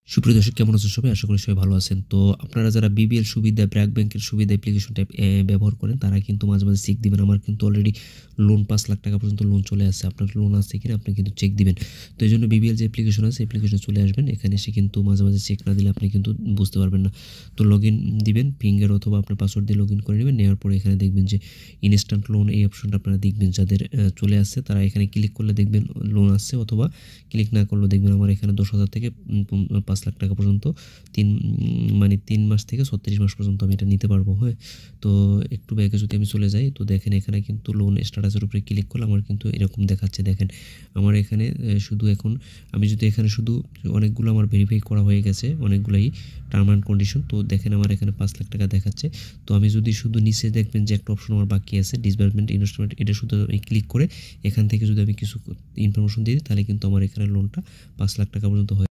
সুপ্রিয় দর্শক কেমন আছেন সবাই? আশা করি সবাই ভালো আছেন। তো আপনারা যারা বিবিএল সুবিধা, ব্র্যাক ব্যাংকের সুবিধা অ্যাপ্লিকেশনটা ব্যবহার করেন তারা কিন্তু মাঝে, মাঝে চেক দিবেন। আমার কিন্তু অলরেডি লোন ৳৫,০০,০০০ পর্যন্ত লোন চলে আসছে। আপনার লোন আছে কিনা আপনি কিন্তু চেক দিবেন। তো এইজন্য বিবিএল যে অ্যাপ্লিকেশন আছে অ্যাপ্লিকেশনে চলে আসবেন। এখানে এসে কিন্তু মাঝে, মাঝে চেক না দিলে আপনি কিন্তু বুঝতে পারবেন না। তো লগইন দিবেন ফিঙ্গার অথবা আপনার পাসওয়ার্ড দিয়ে লগইন করে নিবেন। নেওয়ার পরে এখানে দেখবেন যে ইনস্ট্যান্ট লোন এই অপশনটা আপনারা দেখবেন যাদের চলে আসছে তারা এখানে ক্লিক করলে দেখবেন লোন আসছে অথবা ক্লিক না করলেও দেখবেন আমার এখানে ১০,০০০ থেকে ৳৫,০০,০০০ পর্যন্ত ৩ মাস থেকে ৩৬ মাস পর্যন্ত আমি এটা নিতে পারবো, হ্যাঁ? তো একটু ব্যাকে যদি আমি চলে যাই তো দেখেন এখানে কিন্তু লোন স্ট্যাটাসের উপরে ক্লিক করলে আমার কিন্তু এরকম দেখাচ্ছে দেখেন। আমার এখানে শুধু এখন আমি যদি এখানে শুধু অনেকগুলো আমার ভেরিফাই করা হয়ে গেছে অনেকগুলাই টার্ম অ্যান্ড কন্ডিশন। তো দেখেন আমার এখানে ৳৫,০০,০০০ দেখাচ্ছে। তো আমি যদি শুধু নিচে দেখবেন যে একটা অপশন আমার বাকি আছে ডিসবার্সমেন্ট ইনস্টলমেন্ট এটা শুধু আমি ক্লিক করে এখান থেকে যদি আমি কিছু ইনফরমেশন দিয়ে দিই তাহলে কিন্তু আমার এখানে লোনটা ৳৫,০০,০০০ পর্যন্ত হয়ে